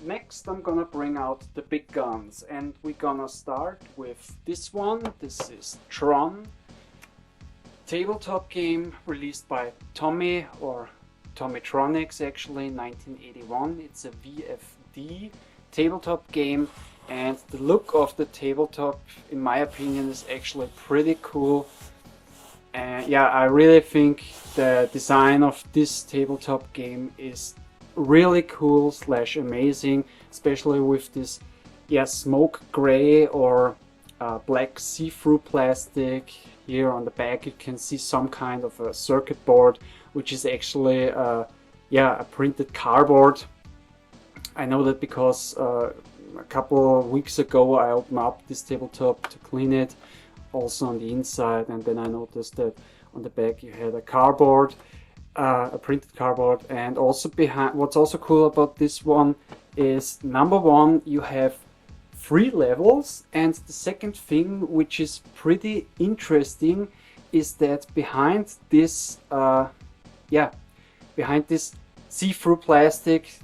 next I'm gonna bring out the big guns, and we're gonna start with this one. This is Tron, tabletop game released by Tommy, or Tommytronics actually, in 1981. It's a VFD tabletop game, and the look of the tabletop, in my opinion, is actually pretty cool. And yeah, I really think the design of this tabletop game is really cool slash amazing, especially with this smoke gray or black see-through plastic. Here on the back you can see some kind of a circuit board, which is actually a printed cardboard. I know that because a couple of weeks ago I opened up this tabletop to clean it, also on the inside, and then I noticed that on the back you had a cardboard, a printed cardboard. And also behind, what's also cool about this one is, number one, you have 3 levels, and the second thing, which is pretty interesting, is that behind this see-through plastic,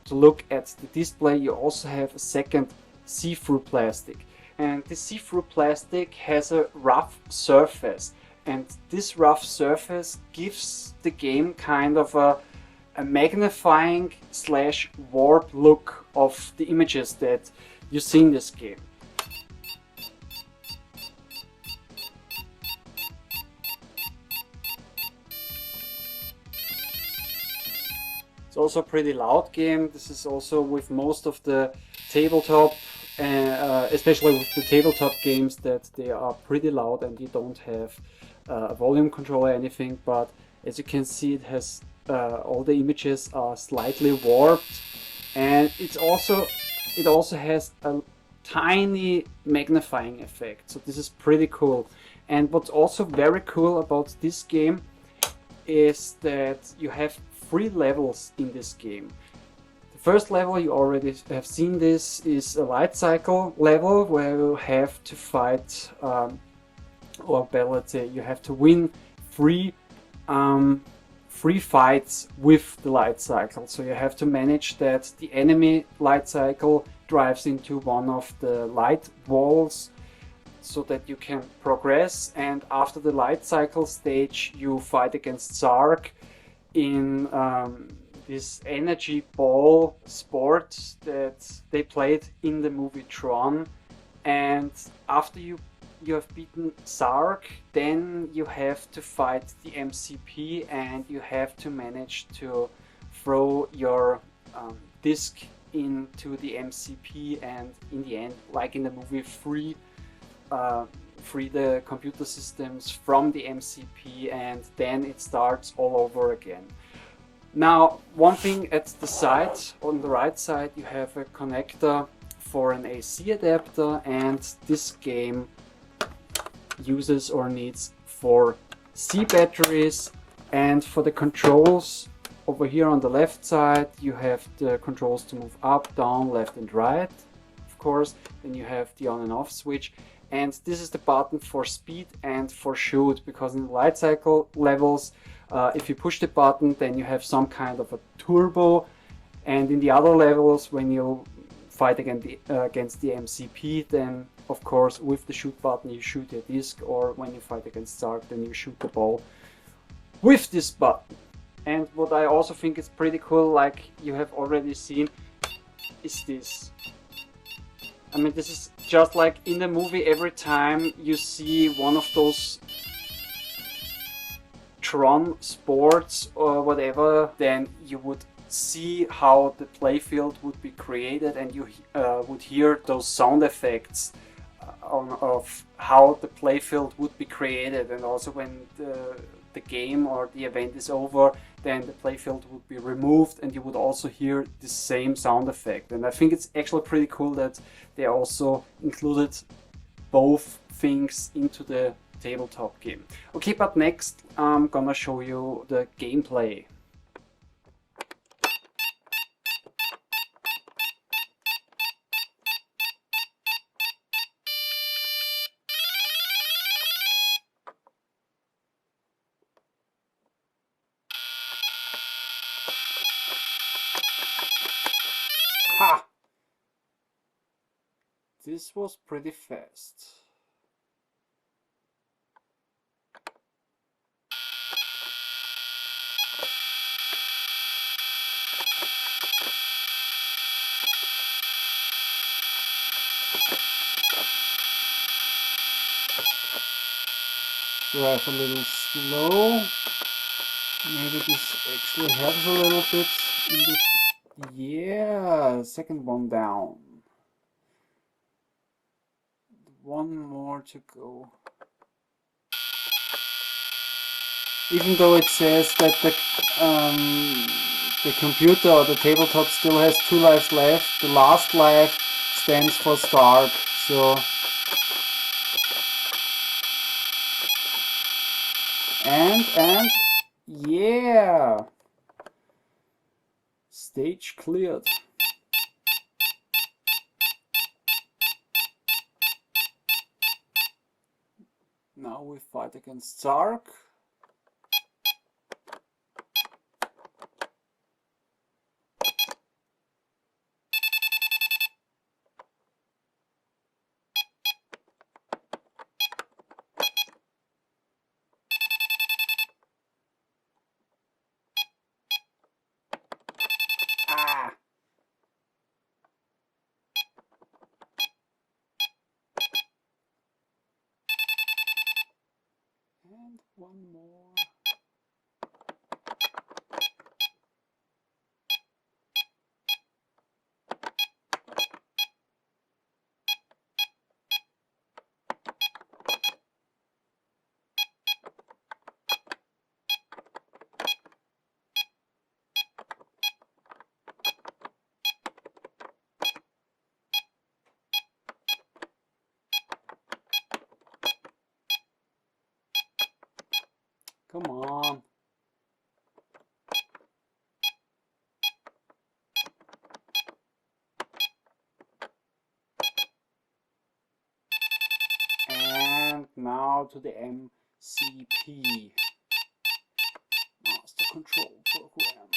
to look at the display, you also have a second see-through plastic. And this see-through plastic has a rough surface, and this rough surface gives the game kind of a magnifying slash warp look of the images that you see in this game. It's also a pretty loud game. This is also with most of the tabletop, especially with the tabletop games, that they are pretty loud and you don't have a volume control or anything. But as you can see, it has all the images are slightly warped, and it also has a tiny magnifying effect. So this is pretty cool. And what's also very cool about this game is that you have 3 levels in this game. The first level, you already have seen this, is a light cycle level where you have to fight, or let's say you have to win 3 fights with the light cycle. So you have to manage that the enemy light cycle drives into one of the light walls so that you can progress. And after the light cycle stage, you fight against Zark in this energy ball sport that they played in the movie Tron. And after you have beaten Zark, then you have to fight the MCP, and you have to manage to throw your disc into the MCP, and in the end, like in the movie, free the computer systems from the MCP, and then it starts all over again. Now, one thing at the side, on the right side, you have a connector for an AC adapter, and this game uses or needs 4 C batteries. And for the controls, over here on the left side, you have the controls to move up, down, left and right, of course. Then you have the on and off switch, and this is the button for speed and for shoot, because in the light cycle levels, if you push the button, then you have some kind of a turbo, and in the other levels, when you fight against the MCP, then of course with the shoot button you shoot your disc, or when you fight against Zark, then you shoot the ball with this button. And what I also think is pretty cool, like you have already seen, is this. I mean, this is just like in the movie. Every time you see one of those Tron sports or whatever, then you would see how the playfield would be created, and you would hear those sound effects of how the playfield would be created. And also when the game or the event is over, then the playfield would be removed, and you would also hear the same sound effect. And I think it's actually pretty cool that they also included both things into the tabletop game. Okay, but next I'm gonna show you the gameplay. Ha! this was pretty fast. Drive a little slow. Maybe this actually helps a little bit in the... Yeah, second one down. One more to go. Even though it says that the computer or the tabletop still has 2 lives left, the last life stands for start. So and yeah, stage cleared. Now we fight against Zark. Ah! And one more. Come on. And now to the MCP. Master Control Program.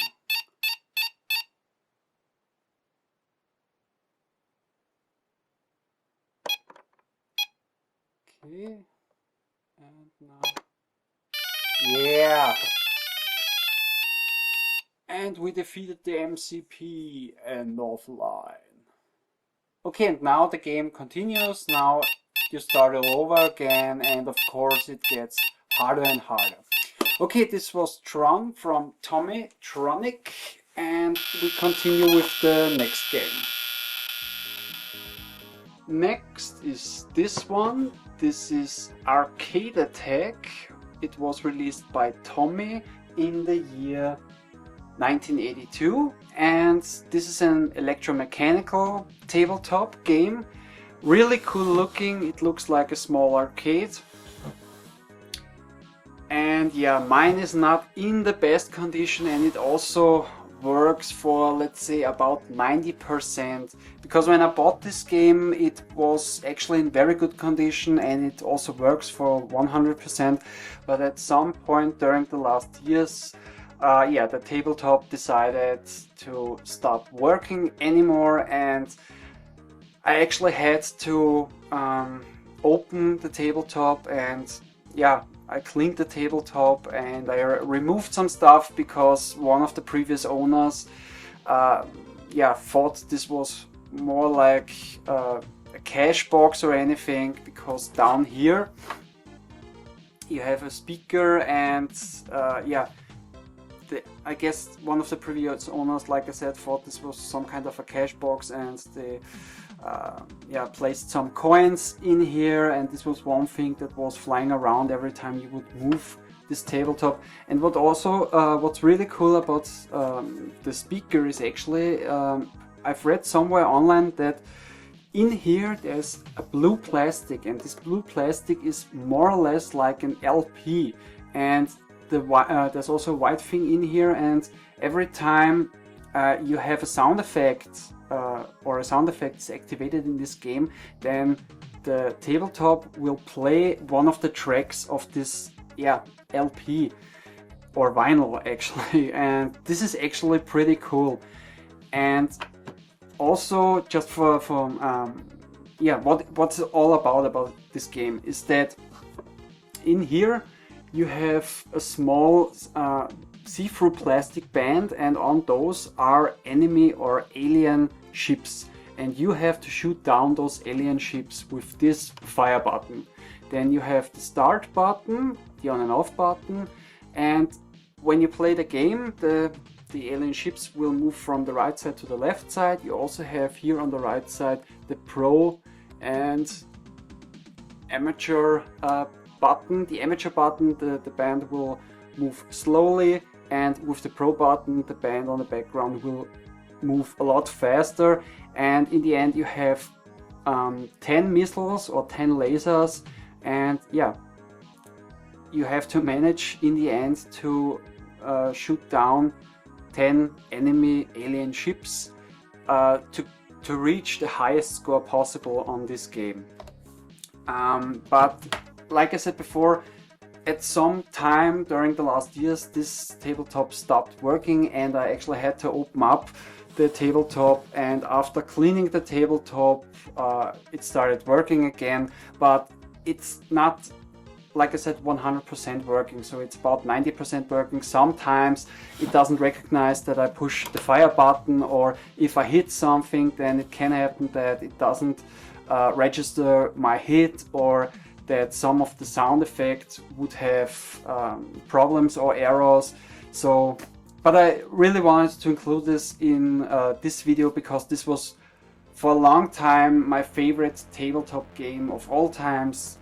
Okay. And now... Yeah! And we defeated the MCP and offline. Okay, and now the game continues. Now you start all over again, and of course it gets harder and harder. Okay, this was Tron from Tommytronic, and we continue with the next game. Next is this one. This is Arcade Attack. It was released by Tommy in the year 1982, and this is an electromechanical tabletop game. Really cool looking. It looks like a small arcade. And yeah, mine is not in the best condition, and it also works for, let's say, about 90%, because when I bought this game it was actually in very good condition and it also works for 100%, but at some point during the last years yeah, the tabletop decided to stop working anymore, and I actually had to open the tabletop, and yeah, I cleaned the tabletop and I removed some stuff because one of the previous owners yeah, thought this was more like a cash box or anything, because down here you have a speaker and yeah, I guess one of the previous owners, like I said, thought this was some kind of a cash box, and they yeah, placed some coins in here, and this was one thing that was flying around every time you would move this tabletop. And what also what's really cool about the speaker is actually I've read somewhere online that in here there's a blue plastic, and this blue plastic is more or less like an LP, and there's also a white thing in here, and every time you have a sound effect or a sound effect is activated in this game, then the tabletop will play one of the tracks of this, yeah, LP or vinyl actually, and this is actually pretty cool. And also, just for yeah, what's it all about this game is that in here you have a small see-through plastic band, and on those are enemy or alien ships, and you have to shoot down those alien ships with this fire button. Then you have the start button, the on and off button, and when you play the game, the alien ships will move from the right side to the left side. You also have here on the right side the pro and amateur button. The amateur button, the band will move slowly, and with the pro button the band on the background will move a lot faster. And in the end you have 10 missiles or 10 lasers, and yeah, you have to manage in the end to shoot down 10 enemy alien ships to reach the highest score possible on this game. But like I said before, at some time during the last years this tabletop stopped working, and I actually had to open up the tabletop, and after cleaning the tabletop it started working again, but it's not, like I said, 100% working, so it's about 90% working. Sometimes it doesn't recognize that I push the fire button, or if I hit something then it can happen that it doesn't register my hit, or that some of the sound effects would have problems or errors. So, but I really wanted to include this in this video because this was for a long time my favorite tabletop game of all times.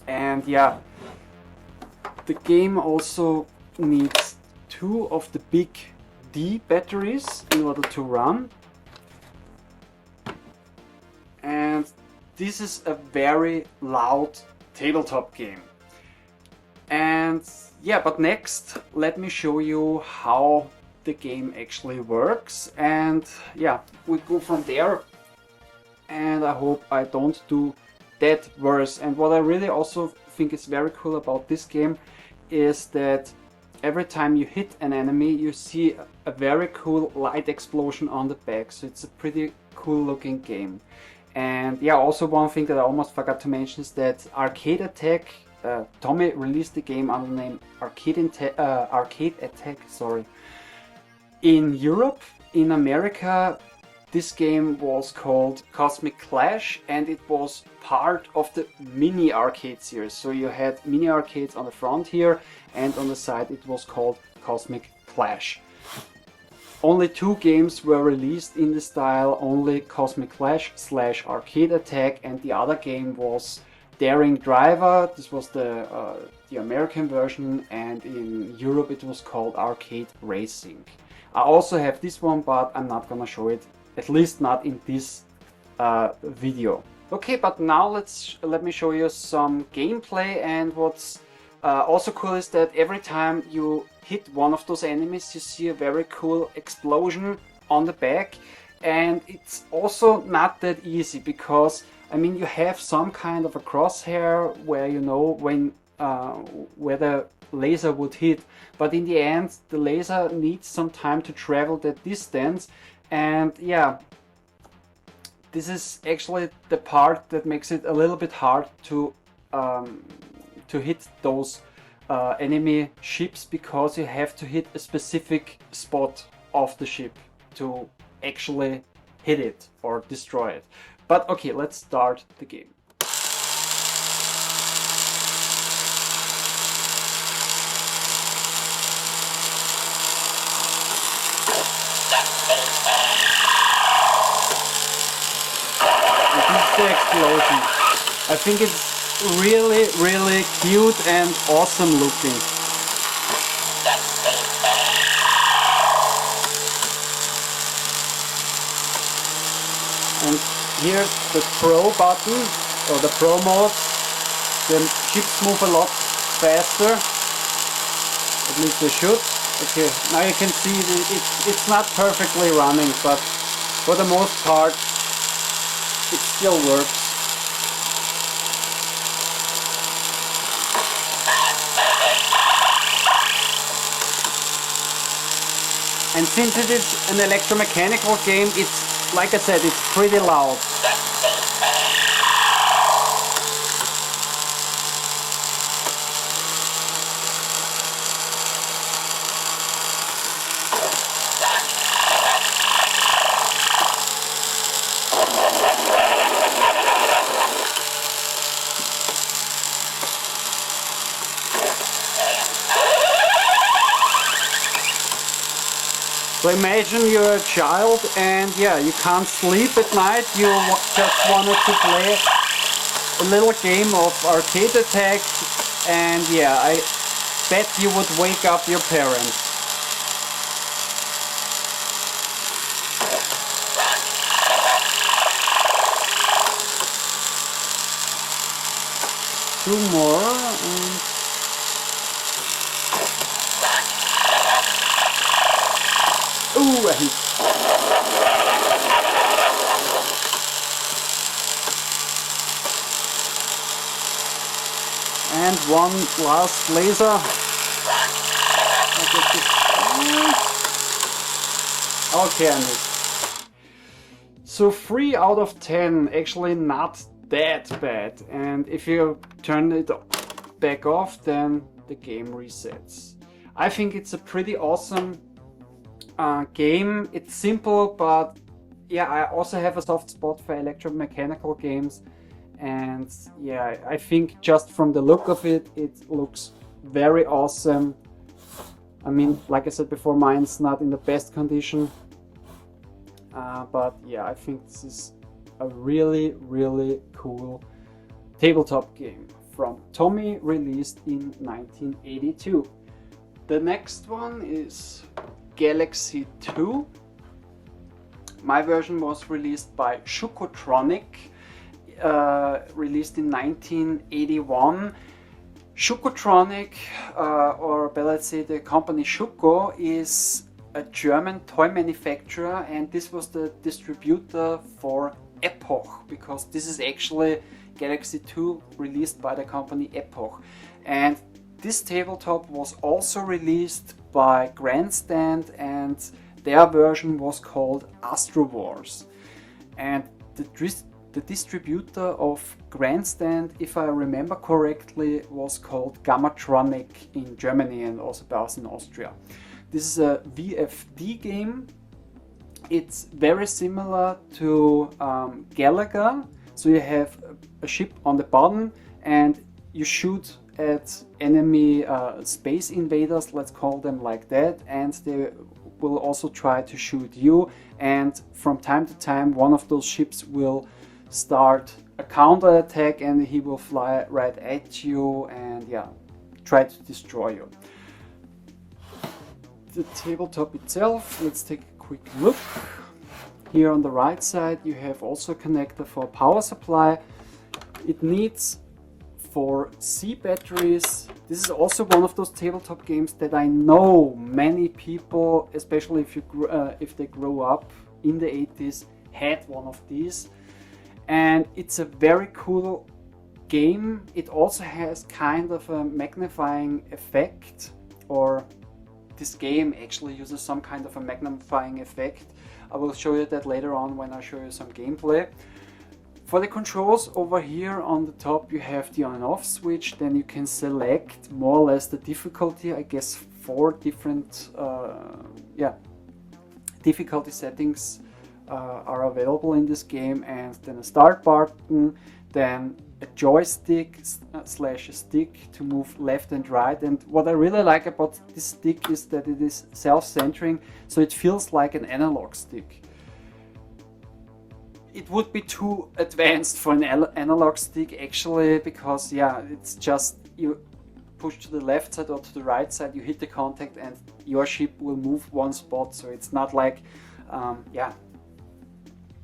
And yeah, the game also needs 2 of the big D batteries in order to run. And this is a very loud tabletop game. And yeah, but next let me show you how the game actually works, and yeah, we go from there, and I hope I don't do that worse. And what I really also think is very cool about this game is that every time you hit an enemy you see a very cool light explosion on the back, so it's a pretty cool looking game. And yeah, also one thing that I almost forgot to mention is that Arcade Attack, Tommy released the game under the name Arcade Attack, sorry, in Europe. In America this game was called Cosmic Clash, and it was part of the mini arcade series. So you had mini arcades on the front here, and on the side it was called Cosmic Clash. Only 2 games were released in the style, only Cosmic Clash / Arcade Attack, and the other game was Daring Driver. This was the American version, and in Europe it was called Arcade Racing. I also have this one, but I'm not gonna show it, at least not in this video. Okay, but now let me show you some gameplay. And what's also cool is that every time you hit one of those enemies you see a very cool explosion on the back. And it's also not that easy, because I mean you have some kind of a crosshair where you know when where the laser would hit, but in the end the laser needs some time to travel that distance. And yeah, this is actually the part that makes it a little bit hard to hit those enemy ships, because you have to hit a specific spot of the ship to actually hit it or destroy it. But okay, let's start the game. The explosion. I think it's really cute and awesome looking. And here the pro button, or the pro mode, the ships move a lot faster, at least they should. Okay, now you can see it's not perfectly running, but for the most part it still works. And since it is an electromechanical game, it's like I said, it's pretty loud. So imagine you're a child and yeah, you can't sleep at night, you just wanted to play a little game of arcade attack, and yeah, I bet you would wake up your parents. Two more. Ooh, I hit. And one last laser. Okay, I missed. So 3 out of 10, actually not that bad. And if you turn it back off, then the game resets. I think it's a pretty awesome game. It's simple, but yeah, I also have a soft spot for electromechanical games, and yeah, I think just from the look of it, it looks very awesome. I mean, like I said before, mine's not in the best condition, but yeah, I think this is a really, really cool tabletop game from Tommy, released in 1982. The next one is Galaxy 2. My version was released by Shukotronic, released in 1981. Shukotronic, or better let's say the company Shuko, is a German toy manufacturer, and this was the distributor for Epoch, because this is actually Galaxy 2 released by the company Epoch. And this tabletop was also released by Grandstand, and their version was called Astro Wars. And the distributor of Grandstand, if I remember correctly, was called Gammatronic in Germany and also Baus in Austria. This is a VFD game. It's very similar to Galaga. So you have a ship on the bottom and you shoot at enemy space invaders, let's call them like that, and they will also try to shoot you, and from time to time one of those ships will start a counter attack and he will fly right at you and yeah, try to destroy you. The tabletop itself, let's take a quick look. Here on the right side you have also a connector for power supply. It needs 4 C batteries. This is also one of those tabletop games that I know many people, especially if they grew up in the 80s, had one of these. And it's a very cool game. It also has kind of a magnifying effect, or this game actually uses some kind of a magnifying effect. I will show you that later on when I show you some gameplay. For the controls, over here on the top you have the on and off switch, then you can select more or less the difficulty. I guess 4 different difficulty settings are available in this game, and then a start button, then a joystick slash a stick to move left and right. And what I really like about this stick is that it is self-centering, so it feels like an analog stick. It would be too advanced for an analog stick actually, because yeah, it's just you push to the left side or to the right side, you hit the contact and your ship will move one spot, so it's not like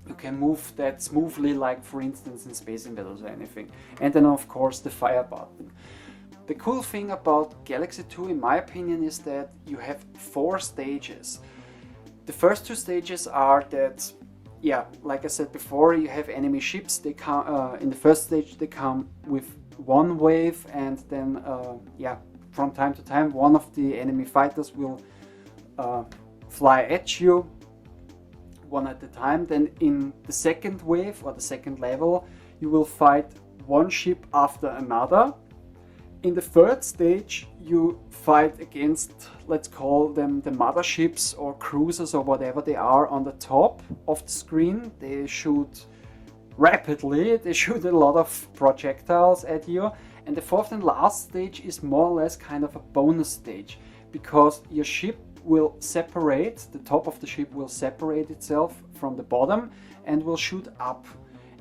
you can move that smoothly like for instance in Space Invaders or anything. And then of course the fire button. The cool thing about Galaxy 2 in my opinion is that you have 4 stages. The first 2 stages are that, yeah, like I said before, you have enemy ships. They come in the first stage. They come with 1 wave, and then from time to time, one of the enemy fighters will fly at you. one at a time. Then in the second wave or the second level, you will fight one ship after another. In the third stage, you fight against, let's call them the motherships or cruisers or whatever they are on the top of the screen. They shoot rapidly, they shoot a lot of projectiles at you. And the fourth and last stage is more or less kind of a bonus stage, because your ship will separate, the top of the ship will separate itself from the bottom and will shoot up.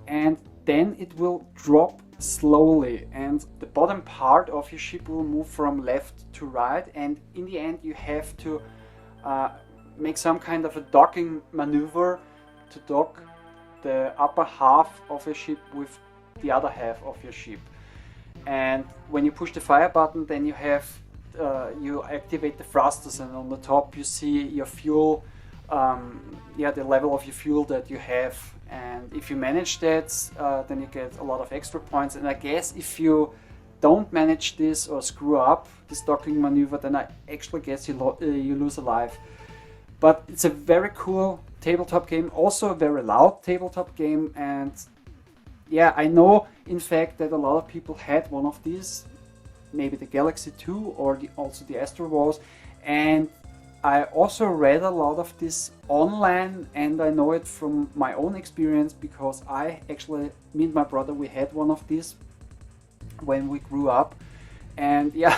And then it will drop slowly, and the bottom part of your ship will move from left to right, and in the end you have to make some kind of a docking maneuver to dock the upper half of your ship with the other half of your ship. And when you push the fire button, then you have you activate the thrusters, and on the top you see your fuel, the level of your fuel that you have. And if you manage that, then you get a lot of extra points. And I guess if you don't manage this or screw up this docking maneuver, then I actually guess you lose a life. But it's a very cool tabletop game, also a very loud tabletop game. And yeah, I know in fact that a lot of people had one of these, maybe the Galaxy 2 or also the Astro Wars. And I also read a lot of this online, and I know it from my own experience, because me and my brother, we had one of these when we grew up. And yeah,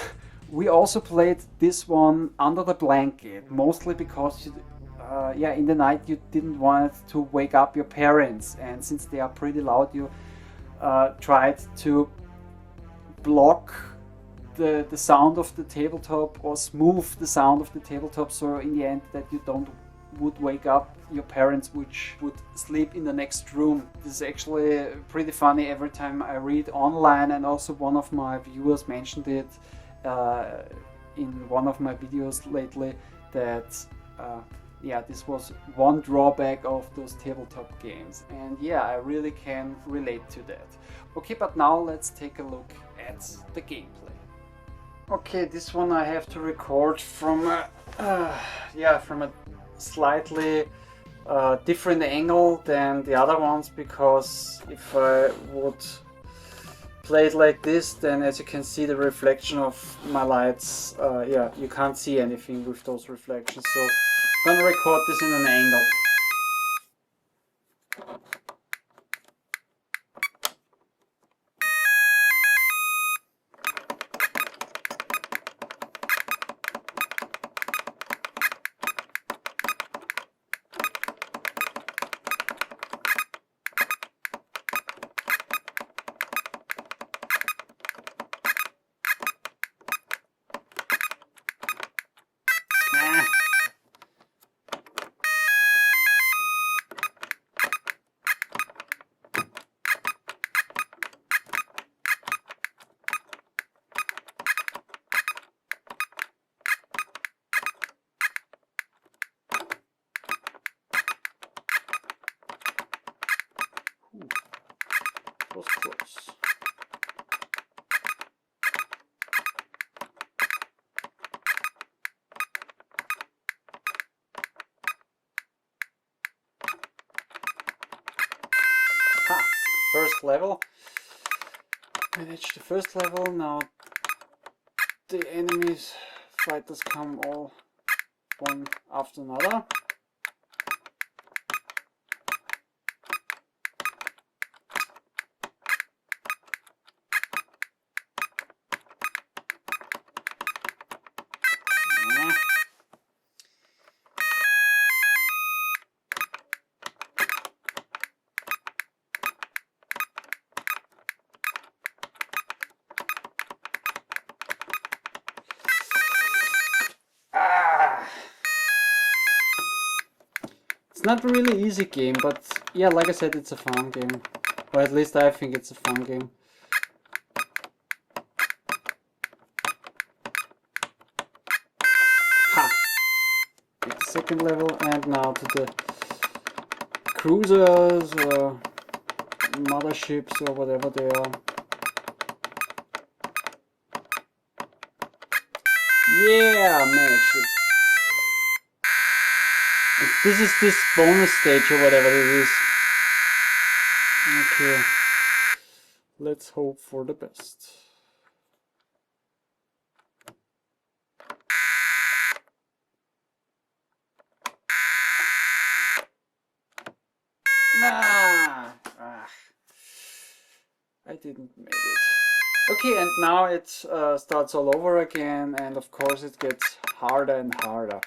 we also played this one under the blanket, mostly because in the night you didn't want to wake up your parents, and since they are pretty loud, you tried to block the sound of the tabletop or smooth the sound of the tabletop, so in the end that you would wake up your parents, which would sleep in the next room. This is actually pretty funny every time I read online, and also one of my viewers mentioned it in one of my videos lately, that this was one drawback of those tabletop games. And yeah, I really can relate to that. Okay, but now let's take a look at the gameplay. Okay, this one I have to record from a slightly different angle than the other ones, because if I would play it like this, then as you can see the reflection of my lights, you can't see anything with those reflections, so I'm gonna record this in an angle. Was close. First level. Manage the first level. Now the enemies, fighters come all one after another. It's not a really easy game, but yeah, like I said, it's a fun game. Or at least I think it's a fun game. Ha! It's second level, and now to the cruisers or motherships or whatever they are. Yeah, managed it. And this is this bonus stage or whatever it is. Okay. Let's hope for the best. Nah. I didn't make it. Okay, and now it starts all over again, and of course it gets harder and harder.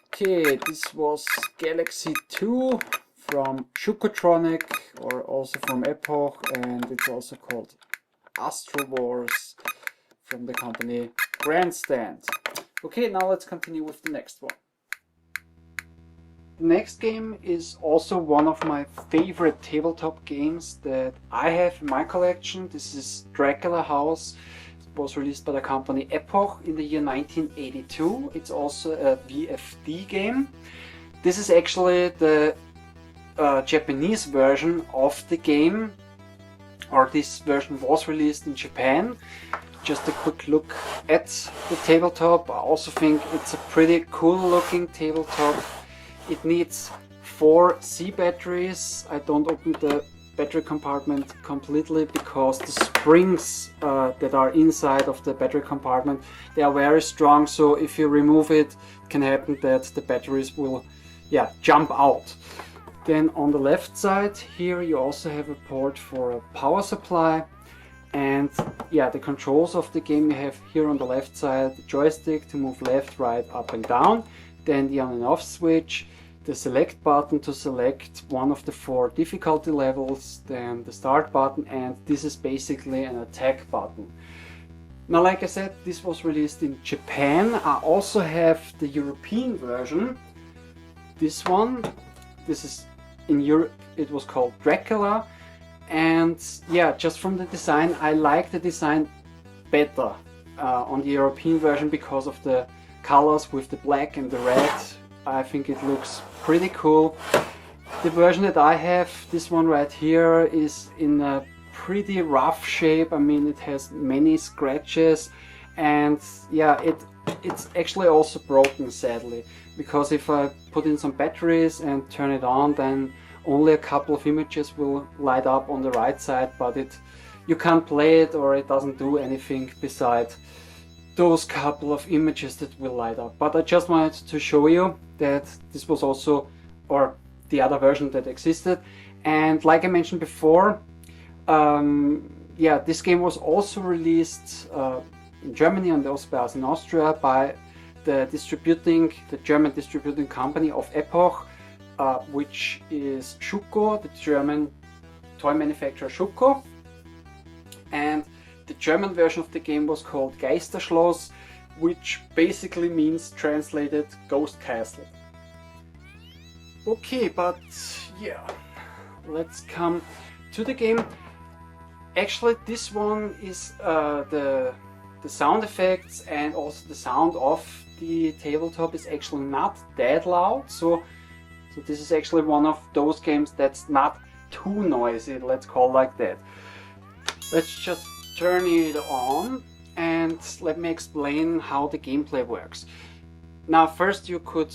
Okay, this was Galaxy 2 from Shukotronic, or also from Epoch, and it's also called Astro Wars from the company Grandstand. Okay, now let's continue with the next one. The next game is also one of my favorite tabletop games that I have in my collection. This is Dracula House. It was released by the company Epoch in the year 1982. It's also a VFD game. This is actually the Japanese version of the game, or this version was released in Japan. Just a quick look at the tabletop. I also think it's a pretty cool looking tabletop. It needs 4 C batteries. I don't open the battery compartment completely because the springs that are inside of the battery compartment, they are very strong, so if you remove it, it can happen that the batteries will jump out. Then on the left side here you also have a port for a power supply, and the controls of the game you have here on the left side: the joystick to move left, right, up and down, then the on and off switch, the select button to select one of the 4 difficulty levels, then the start button, and this is basically an attack button. Now, like I said, this was released in Japan. I also have the European version. This one, this is in Europe, it was called Dracula, and just from the design, I like the design better on the European version because of the colors with the black and the red. I think it looks pretty cool. The version that I have, this one right here, is in a pretty rough shape. I mean, it has many scratches, and it's actually also broken, sadly, because if I put in some batteries and turn it on, then only a couple of images will light up on the right side, but you can't play it, or it doesn't do anything beside those couple of images that will light up. But I just wanted to show you that this was also, or the other version that existed. And like I mentioned before, this game was also released in Germany and also by us in Austria by the German distributing company of Epoch, which is Schuko, the German toy manufacturer Schuko. And the German version of the game was called Geisterschloss, which basically means, translated, Ghost Castle. Okay, but let's come to the game. Actually, this one is the sound effects and also the sound of the tabletop is actually not that loud. So this is actually one of those games that's not too noisy, let's call it like that. Let's just turn it on and let me explain how the gameplay works. Now, first you could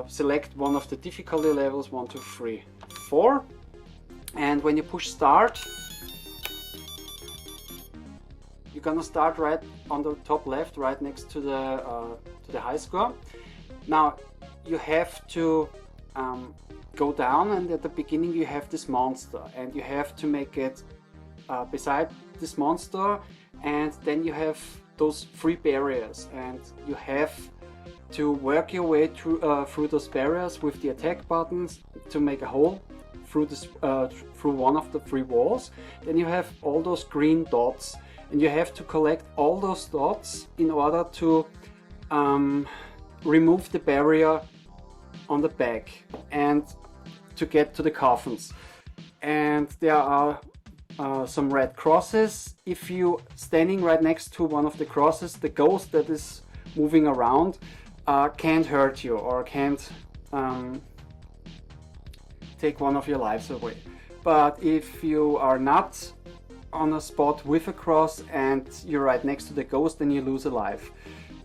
select one of the difficulty levels, 1, 2, 3, 4, and when you push start, you're gonna start right on the top left, right next to the high score. Now you have to go down, and at the beginning you have this monster, and you have to make it beside this monster, and then you have those 3 barriers, and you have to work your way through those barriers with the attack buttons to make a hole through one of the 3 walls. Then you have all those green dots, and you have to collect all those dots in order to remove the barrier on the back and to get to the coffins. And there are some red crosses. If you standing right next to one of the crosses, the ghost that is moving around can't hurt you or can't take one of your lives away. But if you are not on a spot with a cross and you're right next to the ghost, then you lose a life.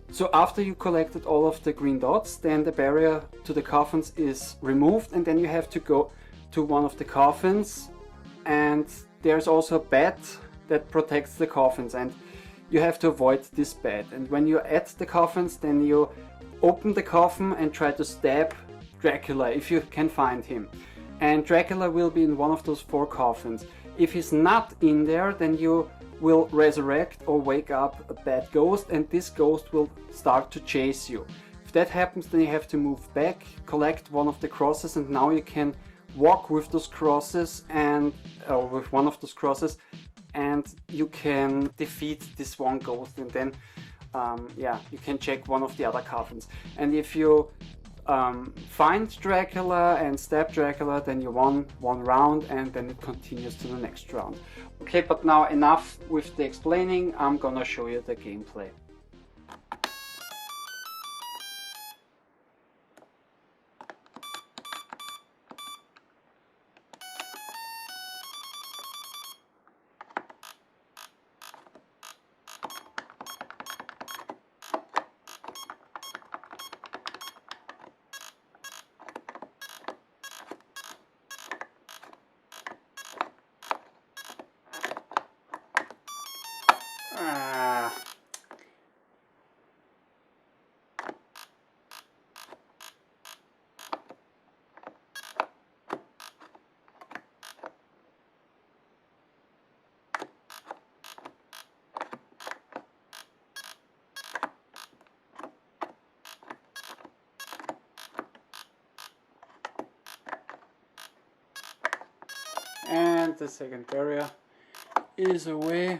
So after you collected all of the green dots, then the barrier to the coffins is removed, and then you have to go to one of the coffins, and there's also a bed that protects the coffins, and you have to avoid this bed. And when you're at the coffins, then you open the coffin and try to stab Dracula if you can find him. And Dracula will be in one of those 4 coffins. If he's not in there, then you will resurrect or wake up a bad ghost, and this ghost will start to chase you. If that happens, then you have to move back, collect one of the crosses, and now you can walk with those crosses and with one of those crosses, and you can defeat this one ghost, and then yeah, you can check one of the other coffins. And if you find Dracula and stab Dracula, then you won 1 round, and then it continues to the next round. Okay, but now enough with the explaining, I'm gonna show you the gameplay. And the second barrier is away.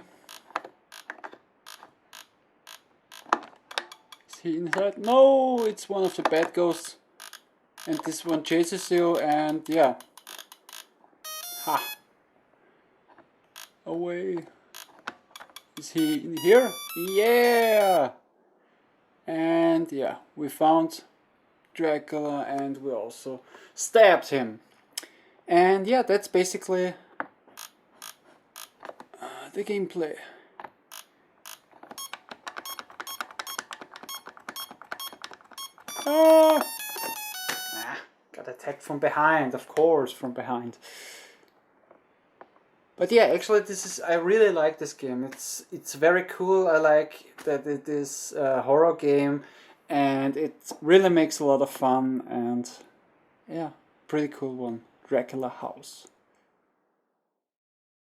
Is he inside? No, it's one of the bad ghosts. And this one chases you, and yeah. Ha! Away. Is he in here? Yeah! And yeah, we found Dracula, and we also stabbed him. And yeah, that's basically the gameplay. Got attacked from behind, of course, from behind. But yeah, actually, I really like this game. It's very cool. I like that it is a horror game, and it really makes a lot of fun. And yeah, pretty cool one. Dracula House.